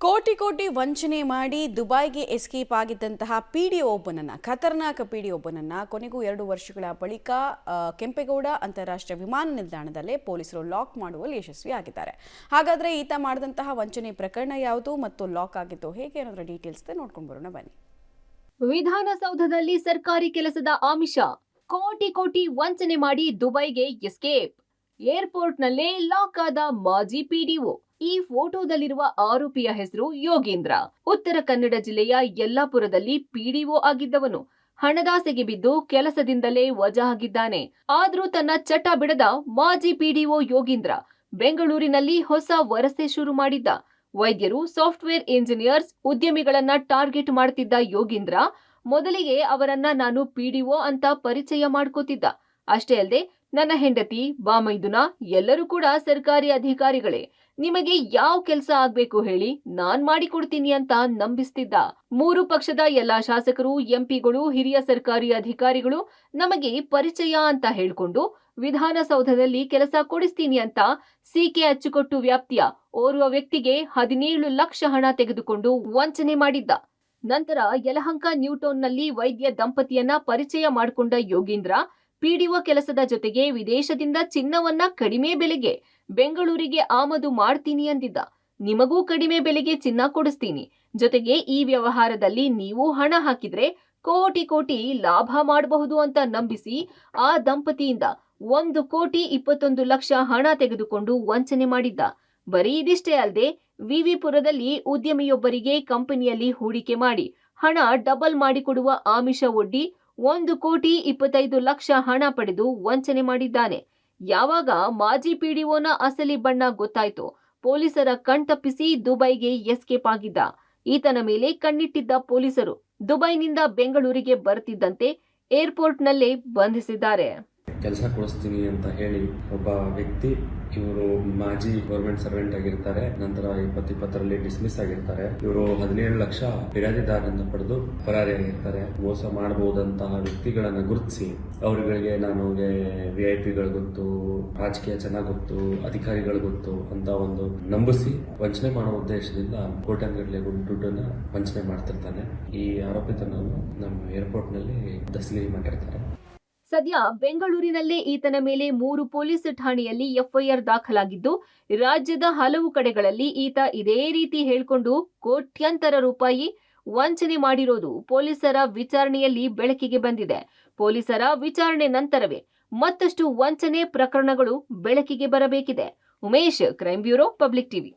ಕೋಟಿ ಕೋಟಿ ವಂಚನೆ ಮಾಡಿ ದುಬೈಗೆ ಎಸ್ಕೇಪ್ ಆಗಿದ್ದಂತಹ ಒಬ್ಬನನ್ನ ಖತರ್ನಾಕ್ ಒಬ್ಬನನ್ನ ಕೊನೆಗೂ 2 ವರ್ಷಗಳ ಬಳಿಕ ಕೆಂಪೇಗೌಡ ಅಂತಾರಾಷ್ಟ್ರೀಯ ವಿಮಾನ ನಿಲ್ದಾಣದಲ್ಲೇ ಪೊಲೀಸರು ಲಾಕ್ ಮಾಡುವಲ್ಲಿ ಯಶಸ್ವಿಯಾಗಿದ್ದಾರೆ. ಹಾಗಾದ್ರೆ ಈತ ಮಾಡಿದಂತಹ ವಂಚನೆ ಪ್ರಕರಣ ಯಾವುದು ಮತ್ತು ಲಾಕ್ ಆಗಿದ್ದು ಹೇಗೆ ಅನ್ನೋದರ ಡೀಟೇಲ್ಸ್ ನೋಡ್ಕೊಂಡು ಬರೋಣ ಬನ್ನಿ. ವಿಧಾನಸೌಧದಲ್ಲಿ ಸರ್ಕಾರಿ ಕೆಲಸದ ಆಮಿಷ, ಕೋಟಿ ಕೋಟಿ ವಂಚನೆ ಮಾಡಿ ದುಬೈಗೆ ಎಸ್ಕೇಪ್, ಏರ್ಪೋರ್ಟ್ನಲ್ಲೇ ಲಾಕ್ ಆದ ಮಾಜಿ ಪಿಡಿಒ. ಈ ಫೋಟೋದಲ್ಲಿರುವ ಆರೋಪಿಯ ಹೆಸರು ಯೋಗೇಂದ್ರ. ಉತ್ತರ ಕನ್ನಡ ಜಿಲ್ಲೆಯ ಯಲ್ಲಾಪುರದಲ್ಲಿ ಪಿಡಿಒ ಆಗಿದ್ದವನು. ಹಣದಾಸೆಗೆ ಬಿದ್ದು ಕೆಲಸದಿಂದಲೇ ವಜಾ ಆಗಿದ್ದಾನೆ. ಆದ್ರೂ ತನ್ನ ಚಟ ಬಿಡದ ಮಾಜಿ ಪಿಡಿಒ ಯೋಗೇಂದ್ರ ಬೆಂಗಳೂರಿನಲ್ಲಿ ಹೊಸ ವರಸೆ ಶುರು ಮಾಡಿದ್ದ. ವೈದ್ಯರು, ಸಾಫ್ಟ್ವೇರ್ ಇಂಜಿನಿಯರ್ಸ್, ಉದ್ಯಮಿಗಳನ್ನ ಟಾರ್ಗೆಟ್ ಮಾಡ್ತಿದ್ದ ಯೋಗೇಂದ್ರ ಮೊದಲಿಗೆ ಅವರನ್ನ ನಾನು ಪಿಡಿಒ ಅಂತ ಪರಿಚಯ ಮಾಡ್ಕೋತಿದ್ದ. ಅಷ್ಟೇ ಅಲ್ಲದೆ ನನ್ನ ಹೆಂಡತಿ, ಬಾಮೈದುನ ಎಲ್ಲರೂ ಕೂಡ ಸರ್ಕಾರಿ ಅಧಿಕಾರಿಗಳೇ. ನಿಮಗೆ ಯಾವ ಕೆಲಸ ಆಗ್ಬೇಕು ಹೇಳಿ, ನಾನ್ ಮಾಡಿಕೊಡ್ತೀನಿ ಅಂತ ನಂಬಿಸ್ತಿದ್ದ. 3 ಪಕ್ಷದ ಎಲ್ಲಾ ಶಾಸಕರು, ಎಂಪಿಗಳು, ಹಿರಿಯ ಸರ್ಕಾರಿ ಅಧಿಕಾರಿಗಳು ನಮಗೆ ಪರಿಚಯ ಅಂತ ಹೇಳ್ಕೊಂಡು ವಿಧಾನಸೌಧದಲ್ಲಿ ಕೆಲಸ ಕೊಡಿಸ್ತೀನಿ ಅಂತ ಸಿಕೆ ಅಚ್ಚುಕೊಟ್ಟು ವ್ಯಾಪ್ತಿಯ ಓರ್ವ ವ್ಯಕ್ತಿಗೆ 17 ಲಕ್ಷ ಹಣ ತೆಗೆದುಕೊಂಡು ವಂಚನೆ ಮಾಡಿದ್ದ. ನಂತರ ಯಲಹಂಕ ನ್ಯೂಟೌನ್ನಲ್ಲಿ ವೈದ್ಯ ದಂಪತಿಯನ್ನ ಪರಿಚಯ ಮಾಡಿಕೊಂಡ ಯೋಗೇಂದ್ರ ಪಿಡಿಒ ಕೆಲಸದ ಜೊತೆಗೆ ವಿದೇಶದಿಂದ ಚಿನ್ನವನ್ನ ಕಡಿಮೆ ಬೆಲೆಗೆ ಬೆಂಗಳೂರಿಗೆ ಆಮದು ಮಾಡ್ತೀನಿ ಅಂದಿದ್ದ. ನಿಮಗೂ ಕಡಿಮೆ ಬೆಲೆಗೆ ಚಿನ್ನ ಕೊಡಿಸ್ತೀನಿ, ಜೊತೆಗೆ ಈ ವ್ಯವಹಾರದಲ್ಲಿ ನೀವು ಹಣ ಹಾಕಿದ್ರೆ ಕೋಟಿ ಕೋಟಿ ಲಾಭ ಮಾಡಬಹುದು ಅಂತ ನಂಬಿಸಿ ಆ ದಂಪತಿಯಿಂದ 1,21 ಲಕ್ಷ ಹಣ ತೆಗೆದುಕೊಂಡು ವಂಚನೆ ಮಾಡಿದ್ದ. ಬರೀ ಇದಿಷ್ಟೇ ಅಲ್ಲದೆ ವಿವಿಪುರದಲ್ಲಿ ಉದ್ಯಮಿಯೊಬ್ಬರಿಗೆ ಕಂಪನಿಯಲ್ಲಿ ಹೂಡಿಕೆ ಮಾಡಿ ಹಣ ಡಬಲ್ ಮಾಡಿಕೊಡುವ ಆಮಿಷ ಒಡ್ಡಿ 1,25 ಲಕ್ಷ ಹಣ ಪಡೆದು ವಂಚನೆ ಮಾಡಿದ್ದಾನೆ. ಯಾವಾಗ ಮಾಜಿ ಪಿಡಿಒನ ಅಸಲಿ ಬಣ್ಣ ಗೊತ್ತಾಯ್ತು, ಪೊಲೀಸರ ಕಣ್ತಪ್ಪಿಸಿ ದುಬೈಗೆ ಎಸ್ಕೇಪ್ ಆಗಿದ್ದ. ಈತನ ಮೇಲೆ ಕಣ್ಣಿಟ್ಟಿದ್ದ ಪೊಲೀಸರು ದುಬೈನಿಂದ ಬೆಂಗಳೂರಿಗೆ ಬರ್ತಿದ್ದಂತೆ ಏರ್ಪೋರ್ಟ್ನಲ್ಲೇ ಬಂಧಿಸಿದ್ದಾರೆ. ಕೆಲಸ ಕೊಡಿಸ್ತೀನಿ ಅಂತ ಹೇಳಿ ಒಬ್ಬ ವ್ಯಕ್ತಿ, ಇವರು ಮಾಜಿ ಗವರ್ಮೆಂಟ್ ಸರ್ವೆಂಟ್ ಆಗಿರ್ತಾರೆ. ನಂತರ 2020ರಲ್ಲಿ ಡಿಸ್ಮಿಸ್ ಆಗಿರ್ತಾರೆ. ಇವರು 17 ಲಕ್ಷ ಫಿರ್ಯಾದಿದಾರರಿಂದ ಪಡೆದು ಪರಾರಿಯಾಗಿರ್ತಾರೆ. ಮೋಸ ಮಾಡಬಹುದಂತಹ ವ್ಯಕ್ತಿಗಳನ್ನ ಗುರುತಿಸಿ ಅವರುಗಳಿಗೆ ನನಗೆ ವಿಐಪಿಗಳು ಗೊತ್ತು, ರಾಜಕೀಯ ಚೆನ್ನಾಗಿ ಗೊತ್ತು, ಅಧಿಕಾರಿಗಳು ಗೊತ್ತು ಅಂತ ಒಂದು ನಂಬಿಸಿ ವಂಚನೆ ಮಾಡುವ ಉದ್ದೇಶದಿಂದ ಕೋಟ್ಯಾಂಗಟ್ಟಲೆ ದುಡ್ಡನ್ನ ವಂಚನೆ ಮಾಡ್ತಿರ್ತಾನೆ. ಈ ಆರೋಪಿತನನ್ನು ನಮ್ಮ ಏರ್ಪೋರ್ಟ್ ನಲ್ಲಿ ದಸ್ತಗಿರಿ ಮಾಡಿರ್ತಾರೆ. ಸದ್ಯ ಬೆಂಗಳೂರಿನಲ್ಲೇ ಈತನ ಮೇಲೆ 3 ಪೊಲೀಸ್ ಠಾಣೆಯಲ್ಲಿ ಎಫ್ಐಆರ್ ದಾಖಲಾಗಿದ್ದು, ರಾಜ್ಯದ ಹಲವು ಕಡೆಗಳಲ್ಲಿ ಈತ ಇದೇ ರೀತಿ ಹೇಳ್ಕೊಂಡು ಕೋಟ್ಯಂತರ ರೂಪಾಯಿ ವಂಚನೆ ಮಾಡಿರೋದು ಪೊಲೀಸರ ವಿಚಾರಣೆಯಲ್ಲಿ ಬೆಳಕಿಗೆ ಬಂದಿದೆ. ಪೊಲೀಸರ ವಿಚಾರಣೆ ನಂತರವೇ ಮತ್ತಷ್ಟು ವಂಚನೆ ಪ್ರಕರಣಗಳು ಬೆಳಕಿಗೆ ಬರಬೇಕಿದೆ. Umesh, crime bureau, public TV.